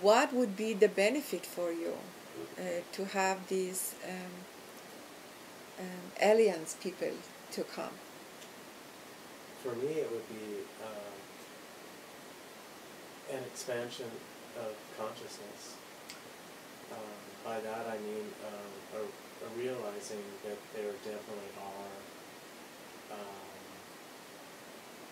what would be the benefit for you to have these aliens people to come? For me, it would be an expansion of consciousness. By that I mean a realizing that there definitely are,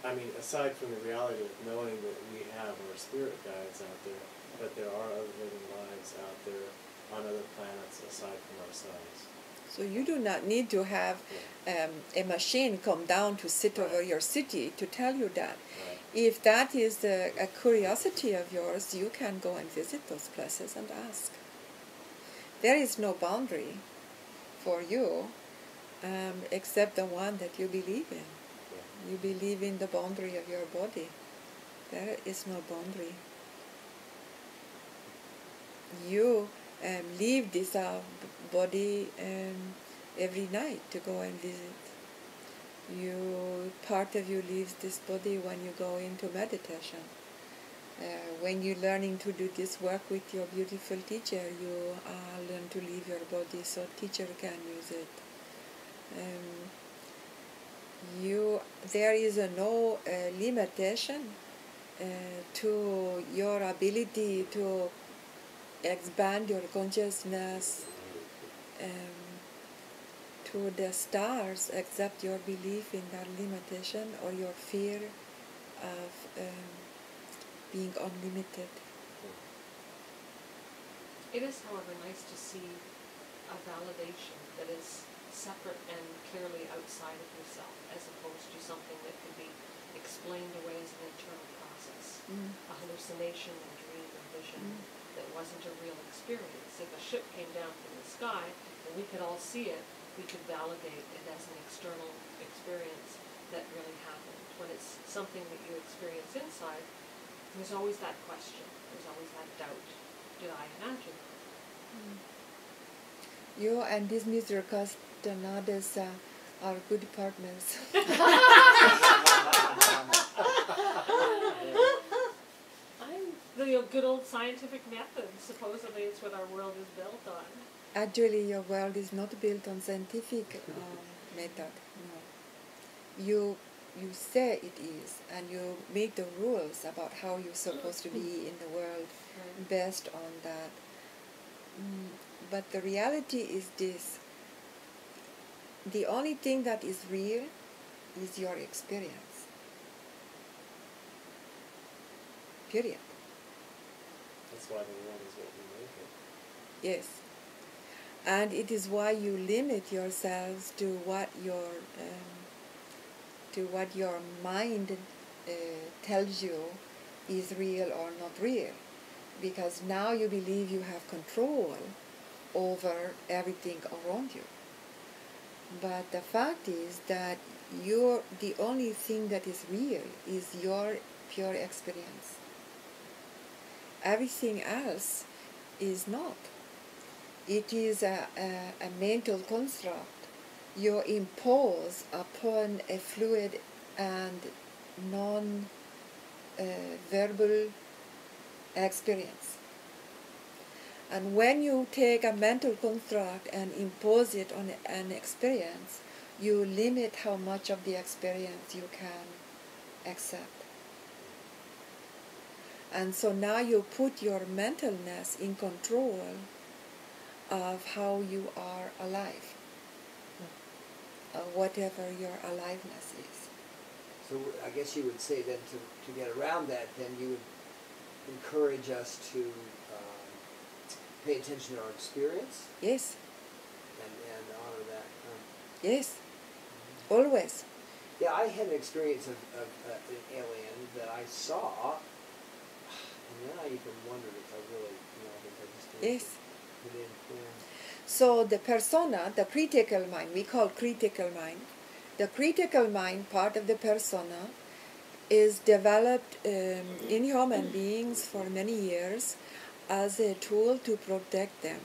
I mean, aside from the reality of knowing that we have our spirit guides out there, but there are other living lives out there on other planets aside from ourselves. So you do not need to have a machine come down to sit over your city to tell you that. Right. If that is a curiosity of yours, you can go and visit those places and ask. There is no boundary for you except the one that you believe in. Yeah. You believe in the boundary of your body. There is no boundary. You leave this body every night to go and visit. Part of you leaves this body when you go into meditation. When you're learning to do this work with your beautiful teacher, you learn to leave your body so teacher can use it. There is no limitation to your ability to expand your consciousness to the stars, except your belief in that limitation or your fear of being unlimited. It is, however, nice to see a validation that is separate and clearly outside of yourself, as opposed to something that could be explained away as an internal process, a hallucination, a dream, a vision that wasn't a real experience. If a ship came down from the sky and we could all see it, we could validate it as an external experience that really happened. When it's something that you experience inside, there's always that question, there's always that doubt. Did I imagine that? You and this Mr. Castanedas are good partners. The good old scientific method, supposedly it's what our world is built on. Actually, your world is not built on scientific method. No. You say it is, and you make the rules about how you're supposed to be in the world based on that. But the reality is this. The only thing that is real is your experience. Period. That's why the world is what we make it. Yes. And it is why you limit yourselves to what your mind tells you is real or not real. Because now you believe you have control over everything around you. But the fact is that the only thing that is real is your pure experience. Everything else is not. It is a mental construct you impose upon a fluid and non-verbal experience. And when you take a mental construct and impose it on an experience, you limit how much of the experience you can accept. And so now you put your mentalness in control of how you are alive, whatever your aliveness is. So I guess you would say then to get around that, then you would encourage us to pay attention to our experience? Yes. And honor that. Yes. Always. Yeah, I had an experience of an alien that I saw, and then I even wondered if I really, if I just didn't. Yes. Yeah. So the persona, the critical mind, we call critical mind. The critical mind part of the persona is developed in human beings for many years as a tool to protect them.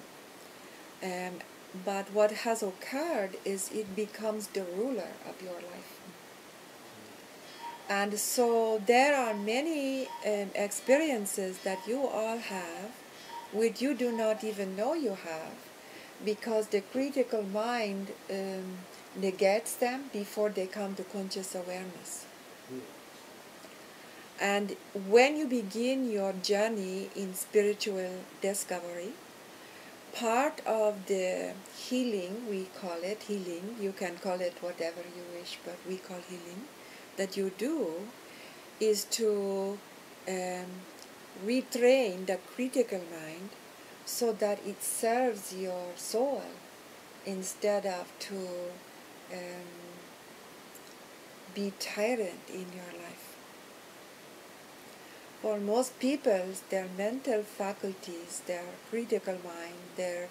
But what has occurred is it becomes the ruler of your life. And so there are many experiences that you all have which you do not even know you have, because the critical mind negates them before they come to conscious awareness. And when you begin your journey in spiritual discovery, part of the healing, we call it healing, you can call it whatever you wish, but we call healing, that you do is to retrain the critical mind so that it serves your soul instead of to be tyrant in your life. For most people, their mental faculties, their critical mind, their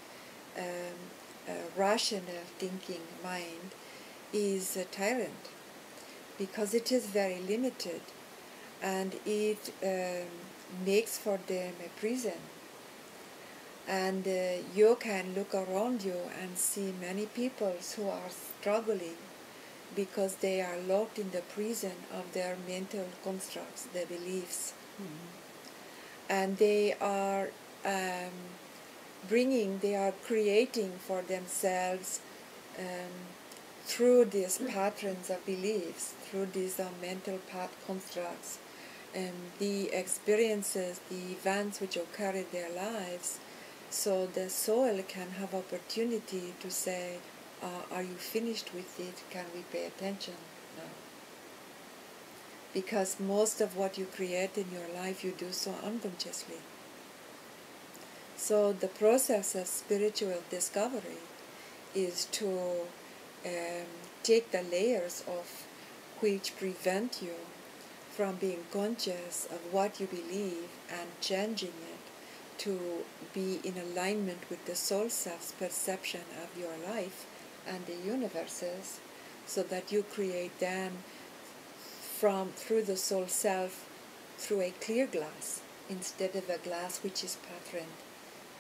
rational thinking mind is a tyrant because it is very limited, and it makes for them a prison. And you can look around you and see many people who are struggling because they are locked in the prison of their mental constructs, their beliefs. And they are creating for themselves through these patterns of beliefs, through these mental constructs, the experiences, the events which occur in their lives, so the soul can have opportunity to say, are you finished with it? Can we pay attention now? Because most of what you create in your life, you do so unconsciously. So the process of spiritual discovery is to take the layers of which prevent you from being conscious of what you believe and changing it to be in alignment with the soul self's perception of your life and the universes, so that you create then through the soul self through a clear glass instead of a glass which is patterned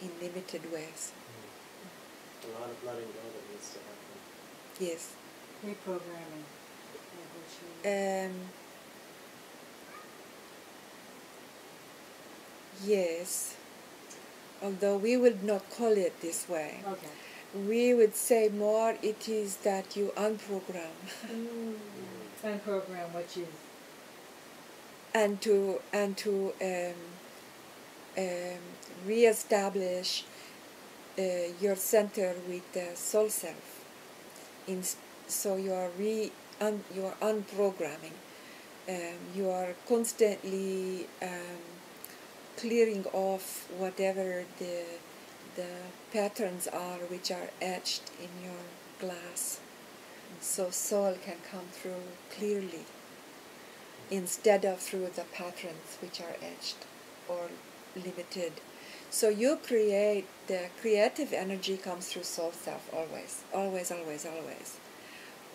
in limited ways. A lot of letting go that needs to happen. Yes. Reprogramming. Yes. Although we would not call it this way. Okay. We would say more it is that you unprogram. Unprogram, which is? and to reestablish your center with the soul self. So you are unprogramming. You are constantly clearing off whatever the patterns are which are etched in your glass, so soul can come through clearly instead of through the patterns which are etched or limited. So you create, the creative energy comes through soul self always, always, always, always.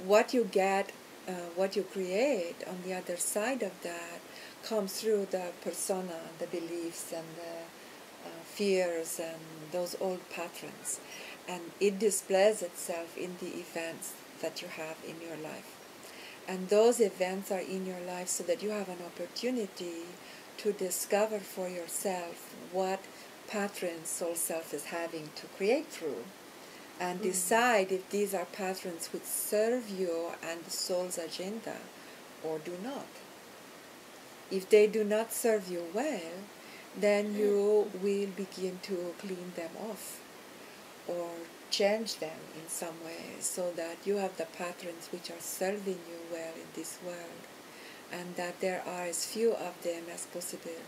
What you get, what you create on the other side of that comes through the persona, the beliefs and the fears and those old patterns. And it displays itself in the events that you have in your life. And those events are in your life so that you have an opportunity to discover for yourself what patterns soul self is having to create through, and decide if these are patterns which serve you and the soul's agenda or do not. If they do not serve you well, then you will begin to clean them off or change them in some way so that you have the patterns which are serving you well in this world, and that there are as few of them as possible.